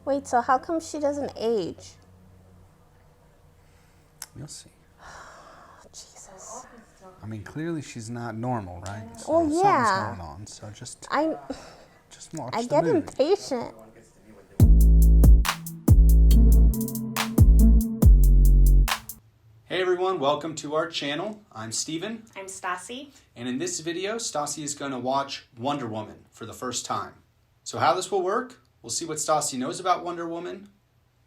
Wait, so how come she doesn't age? You'll see. Jesus. I mean, clearly she's not normal, right? So Well, yeah. something's going on. So just watch I the get movie. impatient. Hey everyone, welcome to our channel. I'm Steven. I'm Stasi. And in this video, Stasi is going to watch Wonder Woman for the first time. So how this will work, we'll see what Stasi knows about Wonder Woman.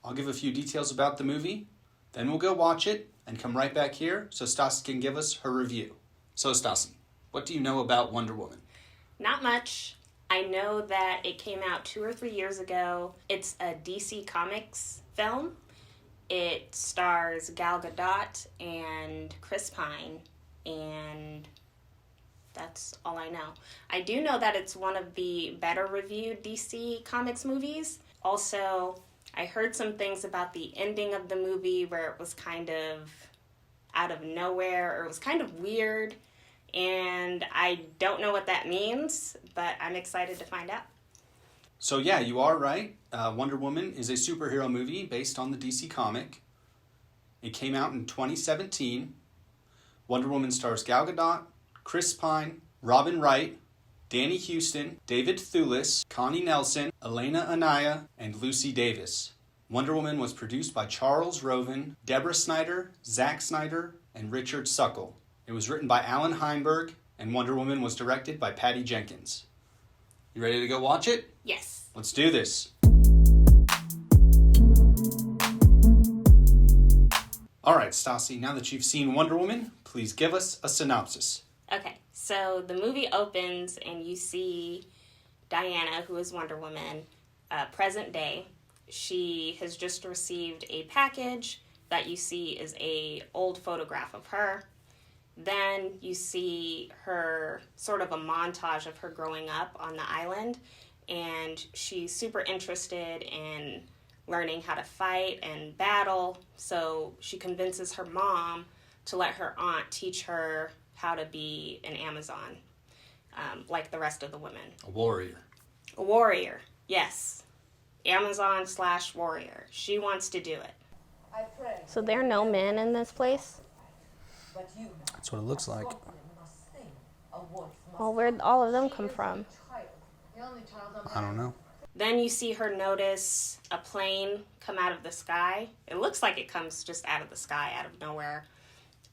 I'll give a few details about the movie. Then we'll go watch it and come right back here so Stasi can give us her review. So Stasi, what do you know about Wonder Woman? Not much. I know that it came out 2 or 3 years ago. It's a DC Comics film. It stars Gal Gadot and Chris Pine, and that's all I know. I do know that it's one of the better reviewed DC Comics movies. Also, I heard some things about the ending of the movie where it was kind of out of nowhere, or it was kind of weird, and I don't know what that means, but I'm excited to find out. So yeah, you are right. Wonder Woman is a superhero movie based on the DC comic. It came out in 2017. Wonder Woman stars Gal Gadot, Chris Pine, Robin Wright, Danny Huston, David Thewlis, Connie Nielsen, Elena Anaya, and Lucy Davis. Wonder Woman was produced by Charles Roven, Deborah Snyder, Zack Snyder, and Richard Suckle. It was written by Allan Heinberg, and Wonder Woman was directed by Patty Jenkins. You ready to go watch it? Yes. Let's do this. All right, Stasi, now that you've seen Wonder Woman, please give us a synopsis. Okay, so the movie opens and you see Diana, who is Wonder Woman, present day. She has just received a package that you see is a old photograph of her. Then you see her, sort of a montage of her growing up on the island, and she's super interested in learning how to fight and battle, so she convinces her mom to let her aunt teach her how to be an Amazon, like the rest of the women. A warrior. A warrior, yes. Amazon/warrior. She wants to do it. So there are no men in this place? That's what it looks like. Well, where'd all of them come from? I don't know. Then you see her notice a plane come out of the sky. It looks like it comes just out of the sky, out of nowhere.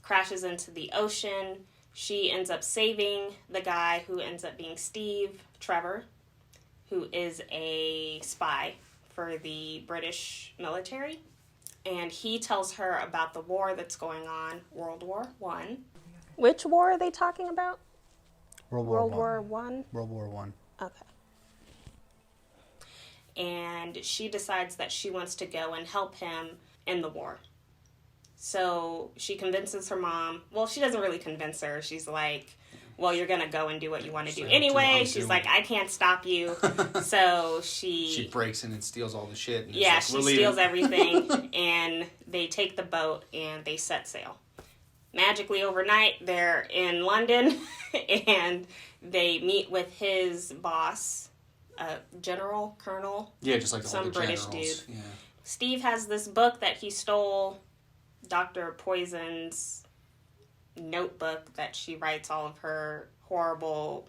Crashes into the ocean. She ends up saving the guy who ends up being Steve Trevor, who is a spy for the British military. And he tells her about the war that's going on, World War I. Which war are they talking about? World World War War I? World War One. Okay. And she decides that she wants to go and help him in the war. So she convinces her mom. Well, she doesn't really convince her. She's like, well, you're going to go and do what you want to do anyway. She's like, I can't stop you. So she breaks in and steals all the shit. And yeah, like, she steals everything. And they take the boat and they set sail. Magically overnight, they're in London. And they meet with his boss, general, colonel. Yeah, just like some British generals. dude. Yeah. Steve has this book that he stole, Dr. Poison's notebook that she writes all of her horrible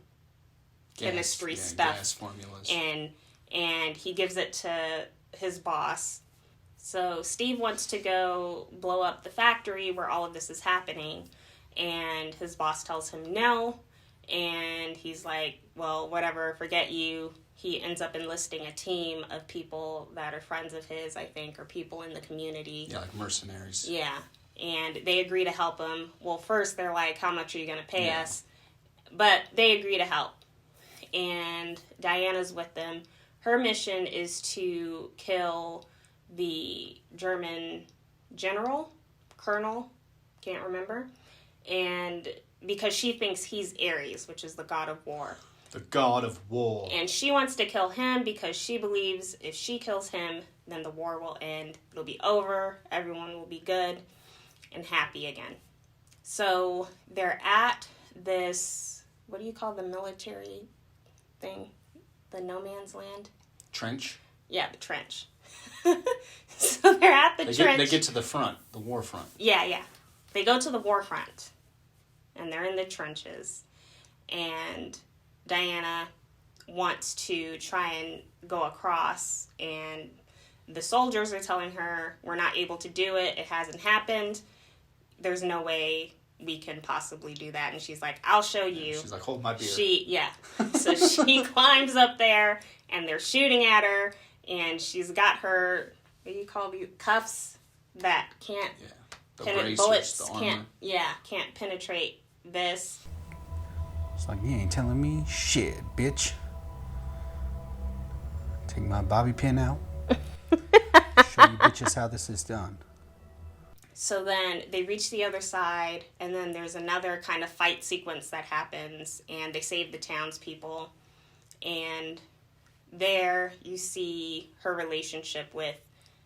chemistry stuff. Gas formulas. And he gives it to his boss. So Steve wants to go blow up the factory where all of this is happening, and his boss tells him no, and he's like, well, whatever, forget you. He ends up enlisting a team of people that are friends of his, I think, or people in the community. Yeah, like mercenaries. Yeah, and they agree to help him. Well, first they're like, how much are you going to pay us? But they agree to help. And Diana's with them. Her mission is to kill the German general, colonel, can't remember. And because she thinks he's Ares, which is the god of war. The god of war. And she wants to kill him because she believes if she kills him, then the war will end. It'll be over. Everyone will be good and happy again. So they're at this, what do you call the military thing? The no man's land? Trench? Yeah, the trench. So they're at the trench. They get to the front, the war front. Yeah. They go to the war front. And they're in the trenches. And Diana wants to try and go across. And the soldiers are telling her, we're not able to do it. It hasn't happened. There's no way we can possibly do that. And she's like, I'll show you. She's like, hold my beer. So she climbs up there, and they're shooting at her, and she's got her, what do you call these, cuffs that can't, bullets can't penetrate this. It's like, you ain't telling me shit, bitch. Take my bobby pin out. Show you bitches how this is done. So then they reach the other side, and then there's another kind of fight sequence that happens, and they save the townspeople. And there you see her relationship with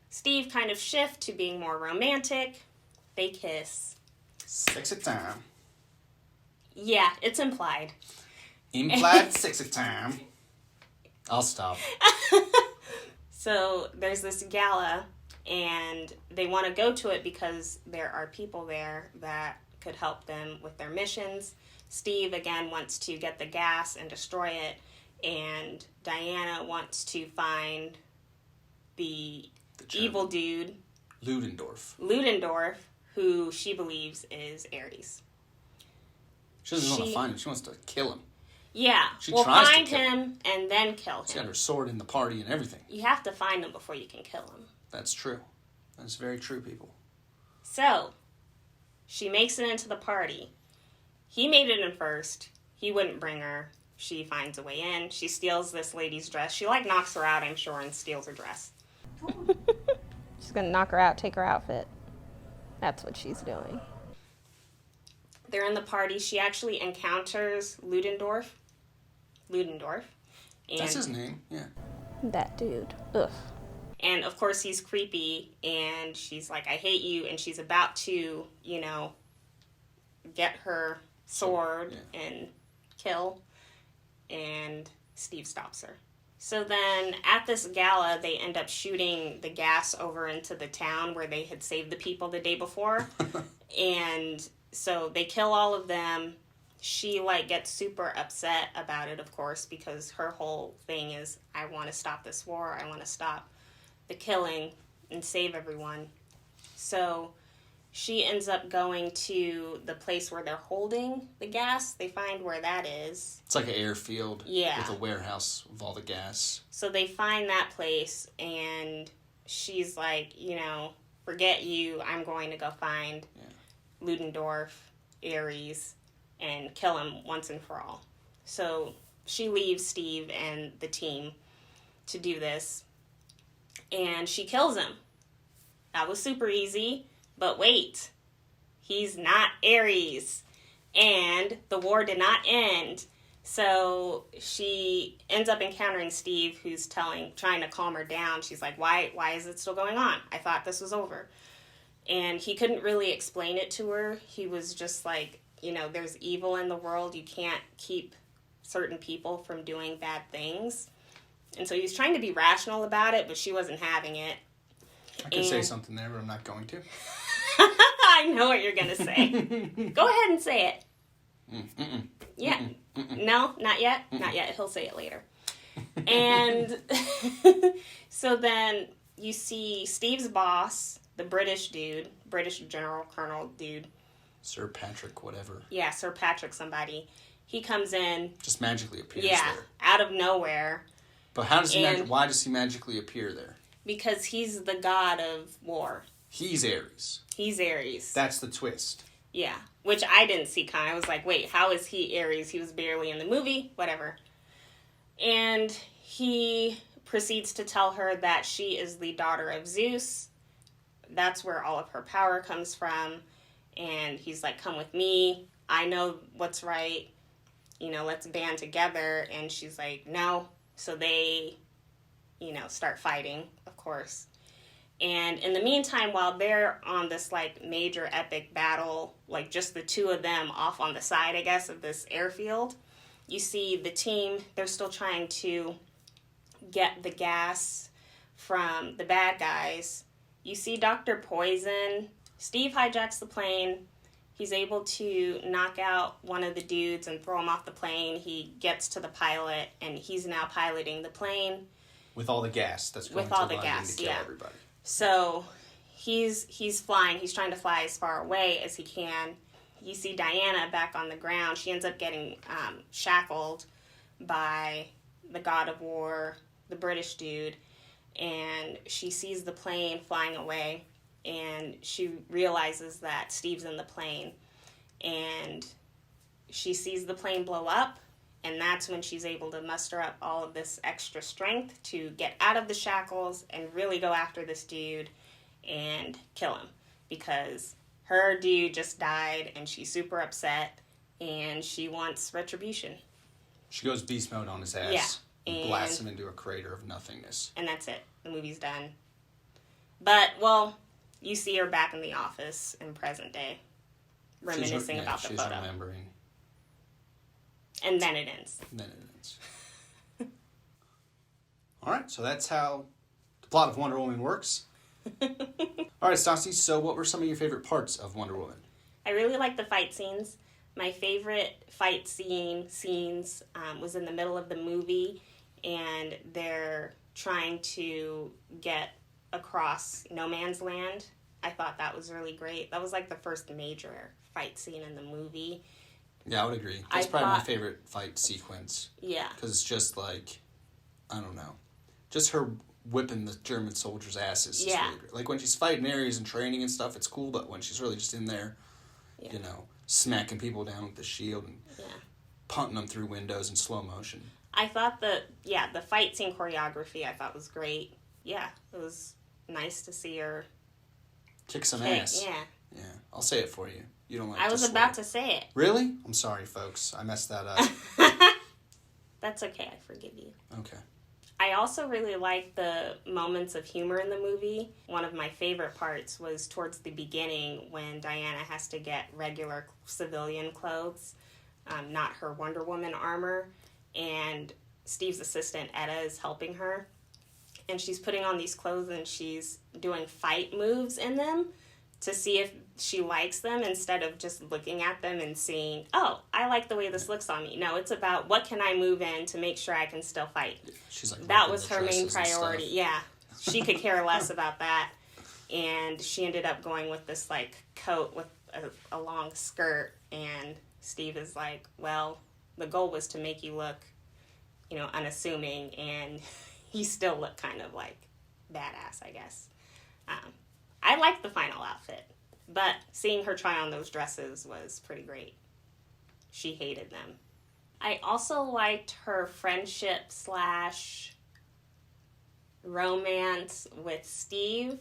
Steve kind of shift to being more romantic. They kiss. Sexy time. Yeah, it's implied. Implied sexy time. I'll stop. So there's this gala, and they want to go to it because there are people there that could help them with their missions. Steve, again, wants to get the gas and destroy it, and Diana wants to find the evil dude, Ludendorff, who she believes is Ares. She doesn't want to find him. She wants to kill him. Yeah. She well, tries find to kill him and then kill him. She's got her sword in the party and everything. You have to find him before you can kill him. That's true. That's very true, people. So, she makes it into the party. He made it in first. He wouldn't bring her. She finds a way in. She steals this lady's dress. She, knocks her out, I'm sure, and steals her dress. She's gonna knock her out, take her outfit. That's what she's doing. They're in the party. She actually encounters Ludendorff. And, that's his name, yeah. That dude. Ugh. And, of course, he's creepy, and she's like, I hate you, and she's about to, get her sword and kill, and Steve stops her. So then, at this gala, they end up shooting the gas over into the town where they had saved the people the day before, and so they kill all of them. She, gets super upset about it, of course, because her whole thing is, I want to stop this war, I want to stop the killing and save everyone. So she ends up going to the place where they're holding the gas. They find where that is. It's like an airfield with a warehouse of all the gas. So they find that place, and she's like, forget you, I'm going to go find Ludendorff, Ares, and kill him once and for all. So she leaves Steve and the team to do this, and she kills him. That was super easy, but wait, he's not Ares, and the war did not end. So she ends up encountering Steve, who's trying to calm her down. She's like, why is it still going on? I thought this was over. And he couldn't really explain it to her. He was just like, there's evil in the world. You can't keep certain people from doing bad things. And so he was trying to be rational about it, but she wasn't having it. I could say something there, but I'm not going to. I know what you're going to say. Go ahead and say it. Yeah. No, not yet. Not yet. He'll say it later. And so then you see Steve's boss, the British general colonel dude. Sir Patrick, whatever. Yeah, Sir Patrick somebody. He comes in. Just magically appears there. Out of nowhere. But why does he magically appear there? Because he's the god of war. He's Ares. That's the twist. Yeah, which I didn't see coming. I was like, wait, how is he Ares? He was barely in the movie. Whatever. And he proceeds to tell her that she is the daughter of Zeus. That's where all of her power comes from. And he's like, come with me. I know what's right. Let's band together. And she's like, no. So they, start fighting, of course. And in the meantime, while they're on this, major epic battle, just the two of them off on the side, I guess, of this airfield, you see the team, they're still trying to get the gas from the bad guys. You see Dr. Poison. Steve hijacks the plane. He's able to knock out one of the dudes and throw him off the plane. He gets to the pilot, and he's now piloting the plane. With all the gas that's going With all to the London gas, to kill yeah. everybody. So he's flying. He's trying to fly as far away as he can. You see Diana back on the ground. She ends up getting shackled by the God of War, the British dude, and she sees the plane flying away, and she realizes that Steve's in the plane, and she sees the plane blow up, and that's when she's able to muster up all of this extra strength to get out of the shackles and really go after this dude and kill him, because her dude just died and she's super upset and she wants retribution. She goes beast mode on his ass. Yeah. And blasts him into a crater of nothingness. And that's it. The movie's done. But, well, you see her back in the office in present day, reminiscing about the she's photo. Remembering. And then it ends. All right, so that's how the plot of Wonder Woman works. All right, Stasi, so what were some of your favorite parts of Wonder Woman? I really like the fight scenes. My favorite fight scenes was in the middle of the movie, and they're trying to get across no man's land. I thought that was really great. That was like the first major fight scene in the movie. Yeah, I would agree. That's probably my favorite fight sequence. Yeah. Because it's just like, I don't know, just her whipping the German soldiers' asses is really great. Like when she's fighting areas and training and stuff, it's cool, but when she's really just in there, you know, smacking people down with the shield and punting them through windows in slow motion. I thought the fight scene choreography I thought was great. Yeah, it was nice to see her kick some ass. Yeah. Yeah, I'll say it for you. You don't like I was about to say it. Really? I'm sorry, folks. I messed that up. That's okay. I forgive you. Okay. I also really like the moments of humor in the movie. One of my favorite parts was towards the beginning when Diana has to get regular civilian clothes, not her Wonder Woman armor, and Steve's assistant, Etta, is helping her. And she's putting on these clothes and she's doing fight moves in them to see if she likes them instead of just looking at them and seeing, oh, I like the way this looks on me. No, it's about what can I move in to make sure I can still fight. She's like that was her main priority. Yeah. She could care less about that. And she ended up going with this like coat with a long skirt. And Steve is like, well, the goal was to make you look, you know, unassuming. And you still look kind of like badass, I guess. I liked the final outfit, but seeing her try on those dresses was pretty great. She hated them. I also liked her friendship / romance with Steve.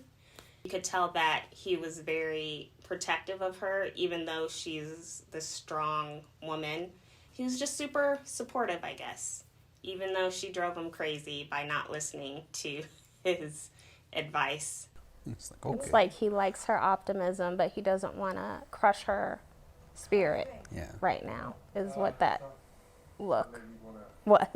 You could tell that he was very protective of her, even though she's the strong woman. He was just super supportive, I guess, even though she drove him crazy by not listening to his advice. It's like, okay. It's like he likes her optimism, but he doesn't want to crush her spirit right now, is what that look was. Well,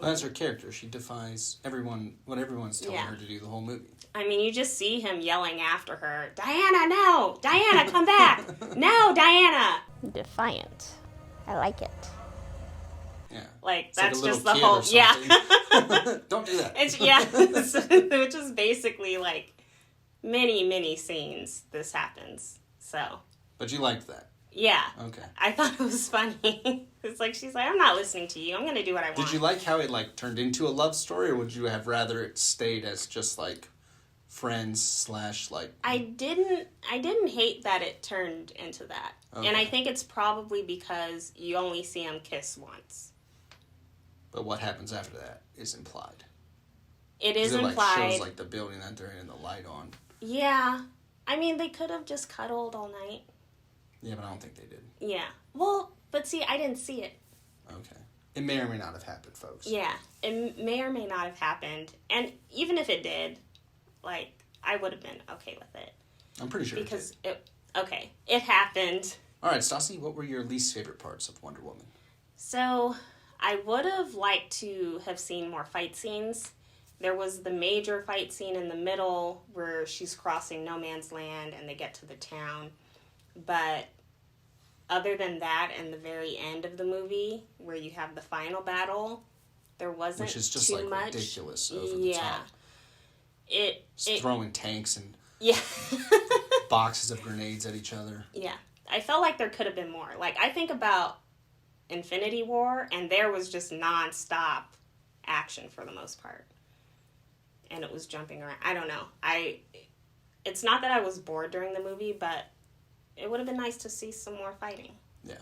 that's her character. She defies everyone, what everyone's telling her to do the whole movie. I mean, you just see him yelling after her, Diana, no! Diana, come back! No, Diana! Defiant. I like it. Yeah. Like, it's that's like just the whole, Don't do that. It's, which is basically like many scenes this happens, so. But you liked that? Yeah. Okay. I thought it was funny. It's like, she's like, I'm not listening to you. I'm going to do what I want. Did you like how it like turned into a love story, or would you have rather it stayed as just like friends / like... I didn't hate that it turned into that. Okay. And I think it's probably because you only see them kiss once. But what happens after that is implied. It is implied. Like shows like the building that they're in and the light on. Yeah. I mean, they could have just cuddled all night. Yeah, but I don't think they did. Yeah. Well, but see, I didn't see it. Okay. It may or may not have happened, folks. Yeah. It may or may not have happened. And even if it did, like, I would have been okay with it. I'm pretty sure because it happened. All right, Stasi, what were your least favorite parts of Wonder Woman? So, I would have liked to have seen more fight scenes, there was the major fight scene in the middle where she's crossing no man's land and they get to the town. But other than that, and the very end of the movie, where you have the final battle, there wasn't Which is just too like much. ridiculous over the top. It throwing tanks and yeah boxes of grenades at each other. Yeah. I felt like there could have been more. Like, I think about Infinity War, and there was just non-stop action for the most part. And it was jumping around. I don't know. It's not that I was bored during the movie, but it would have been nice to see some more fighting. Yeah.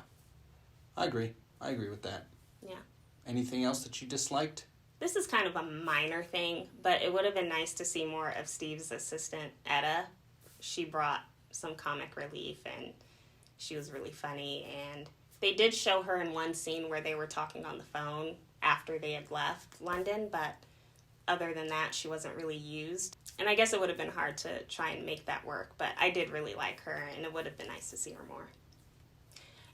I agree with that. Yeah. Anything else that you disliked? This is kind of a minor thing, but it would have been nice to see more of Steve's assistant, Etta. She brought some comic relief, and she was really funny. And they did show her in one scene where they were talking on the phone after they had left London, but other than that, she wasn't really used. And I guess it would have been hard to try and make that work, but I did really like her, and it would have been nice to see her more.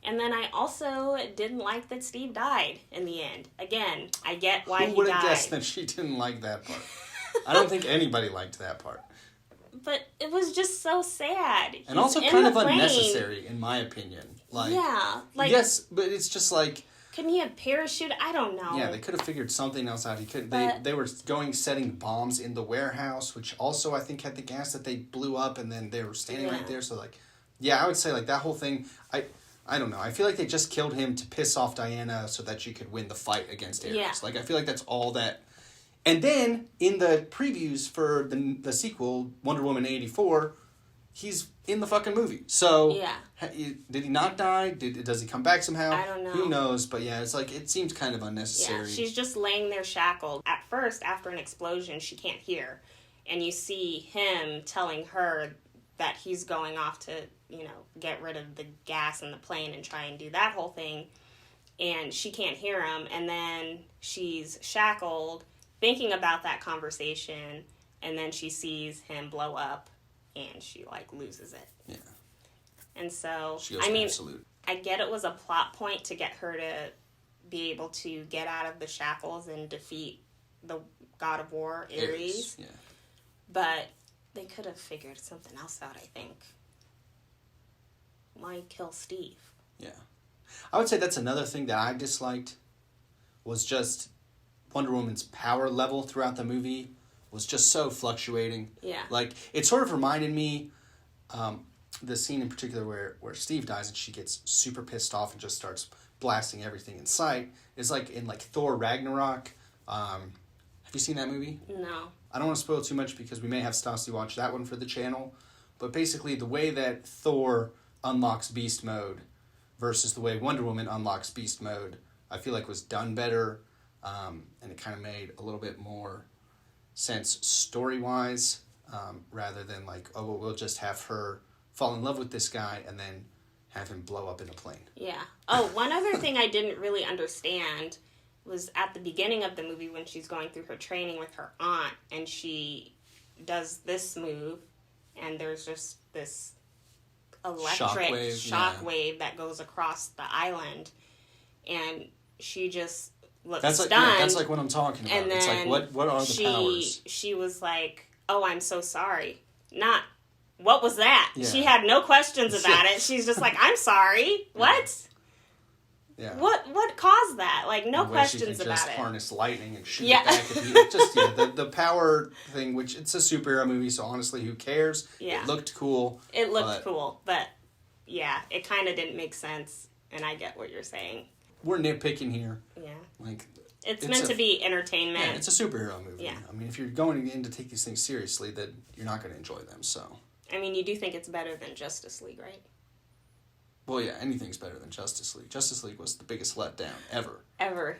And then I also didn't like that Steve died in the end. Again, I get why he died. Who would have guessed that she didn't like that part? I don't think anybody liked that part. But it was just so sad. And also kind of unnecessary, in my opinion. Like, yeah. Like, yes, but it's just like... Couldn't he have parachuted? I don't know. Yeah, they could have figured something else out. They were setting bombs in the warehouse, which also I think had the gas that they blew up, and then they were standing right there. So like, yeah, I would say like that whole thing. I don't know. I feel like they just killed him to piss off Diana so that she could win the fight against Ares. Yeah. Like I feel like that's all that. And then in the previews for the sequel, Wonder Woman 84. He's in the fucking movie. So, did he not die? Does he come back somehow? I don't know. Who knows? But yeah, it's like, it seems kind of unnecessary. Yeah, she's just laying there shackled. At first, after an explosion, she can't hear. And you see him telling her that he's going off to, get rid of the gas in the plane and try and do that whole thing. And she can't hear him. And then she's shackled, thinking about that conversation. And then she sees him blow up. And she, loses it. Yeah. And so, she goes absolute. I get it was a plot point to get her to be able to get out of the shackles and defeat the God of War, Ares. Yeah. But they could have figured something else out, I think. Why kill Steve? Yeah. I would say that's another thing that I disliked, was just Wonder Woman's power level throughout the movie. Was just so fluctuating. Yeah. Like, it sort of reminded me, the scene in particular where Steve dies and she gets super pissed off and just starts blasting everything in sight. Is like in Thor Ragnarok. Have you seen that movie? No. I don't want to spoil too much because we may have Stasi watch that one for the channel. But basically the way that Thor unlocks beast mode versus the way Wonder Woman unlocks beast mode, I feel like was done better. And it kind of made a little bit more sense story-wise, rather than we'll just have her fall in love with this guy and then have him blow up in a plane. Yeah. Oh, one other thing I didn't really understand was at the beginning of the movie when she's going through her training with her aunt and she does this move and there's just this electric shockwave that goes across the island and she just looks stunned. That's what I'm talking about. And then it's what are the powers? She was like, "Oh, I'm so sorry." Not, what was that? Yeah. She had no questions about it. She's just like, "I'm sorry." What? Yeah. What caused that? No questions she can about just it. Harness lightning and shoot it back at you. Just the power thing, which it's a superhero movie, so honestly, who cares? Yeah. It looked cool. It looked cool, but yeah, it kind of didn't make sense. And I get what you're saying. We're nitpicking here. Yeah. It's meant to be entertainment. Yeah, it's a superhero movie. Yeah. I mean, if you're going in to take these things seriously, then you're not going to enjoy them, so. I mean, you do think it's better than Justice League, right? Well, yeah, anything's better than Justice League. Justice League was the biggest letdown ever. Ever.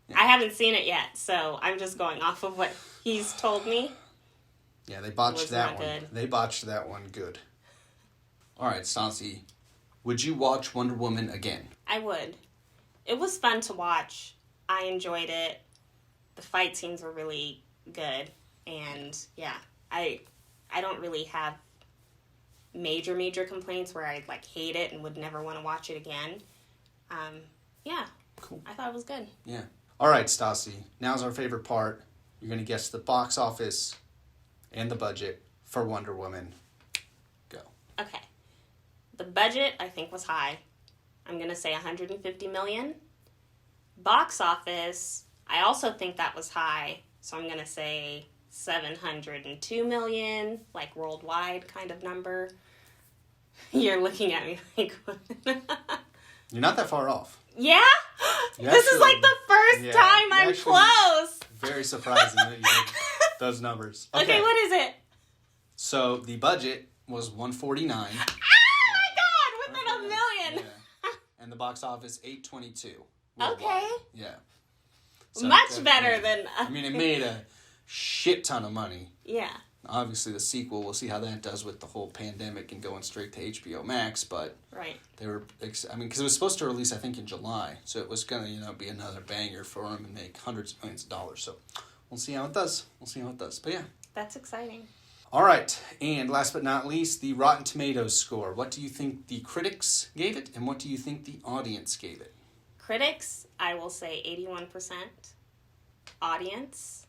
Yeah. I haven't seen it yet, so I'm just going off of what he's told me. Yeah, they botched that one. Good. They botched that one good. All right, Stasi, would you watch Wonder Woman again? I would. It was fun to watch. I enjoyed it. The fight scenes were really good. And, yeah, I don't really have major complaints where I hate it and would never want to watch it again. Yeah. Cool. I thought it was good. Yeah. All right, Stasi. Now's our favorite part. You're going to guess the box office and the budget for Wonder Woman. Go. Okay. The budget, I think, was high. I'm going to say $150 million. Box office, I also think that was high. So I'm going to say $702 million, like worldwide kind of number. You're looking at me like, You're not that far off. Yeah? This is like the first time I'm close. Very surprising that you did those numbers. Okay, what is it? So the budget was $149. Oh my God, within $1 million. Yeah. And the box office $822. Okay. Yeah. So much better than... I mean, it made a shit ton of money. Yeah. Obviously, the sequel, we'll see how that does with the whole pandemic and going straight to HBO Max, but right. They were, I mean, because it was supposed to release, I think, in July, so it was going to, be another banger for them and make hundreds of millions of dollars, so we'll see how it does. But yeah. That's exciting. All right, and last but not least, the Rotten Tomatoes score. What do you think the critics gave it, and what do you think the audience gave it? Critics, I will say 81%. Audience,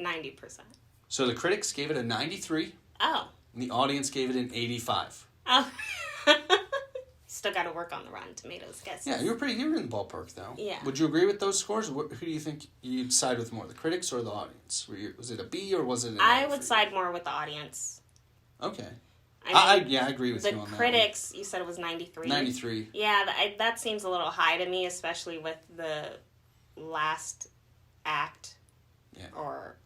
90%. So the critics gave it a 93. Oh. And the audience gave it an 85. Oh. Still got to work on the Rotten Tomatoes guesses. Yeah, you were in the ballpark, though. Yeah. Would you agree with those scores? Who do you think you'd side with more, the critics or the audience? Was it a B or was it an A? I would side more with the audience. Okay. I agree with you on that. The critics, you said it was 93. 93. Yeah, that seems a little high to me, especially with the last act. Yeah. Or,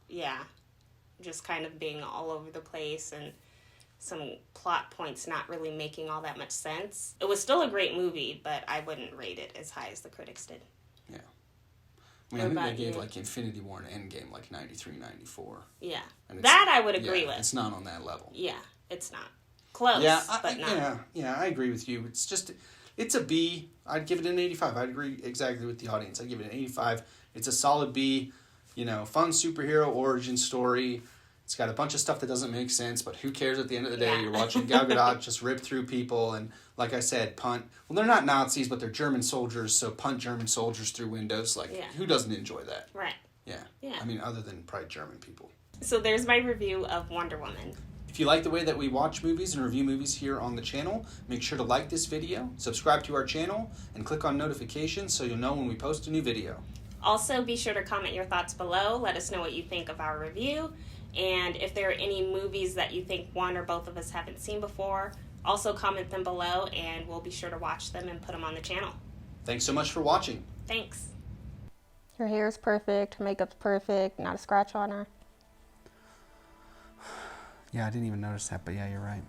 just kind of being all over the place and some plot points not really making all that much sense. It was still a great movie, but I wouldn't rate it as high as the critics did. Yeah. I think they gave Infinity War and Endgame 93, 94. Yeah. That I would agree with. It's not on that level. Yeah, it's not. Close, but not. Yeah, I agree with you. It's a B. I'd give it an 85. I'd agree exactly with the audience. I'd give it an 85. It's a solid B. Fun superhero origin story. It's got a bunch of stuff that doesn't make sense, but who cares at the end of the day? Yeah. You're watching Gal Gadot just rip through people and, like I said, punt. Well, they're not Nazis, but they're German soldiers, so punt German soldiers through windows. Who doesn't enjoy that? Right. Yeah. Yeah. I mean, other than probably German people. So there's my review of Wonder Woman. If you like the way that we watch movies and review movies here on the channel, make sure to like this video, subscribe to our channel, and click on notifications so you'll know when we post a new video. Also, be sure to comment your thoughts below. Let us know what you think of our review. And if there are any movies that you think one or both of us haven't seen before, also comment them below and we'll be sure to watch them and put them on the channel. Thanks so much for watching. Thanks. Her hair's perfect, her makeup's perfect, not a scratch on her. Yeah, I didn't even notice that, but yeah, you're right.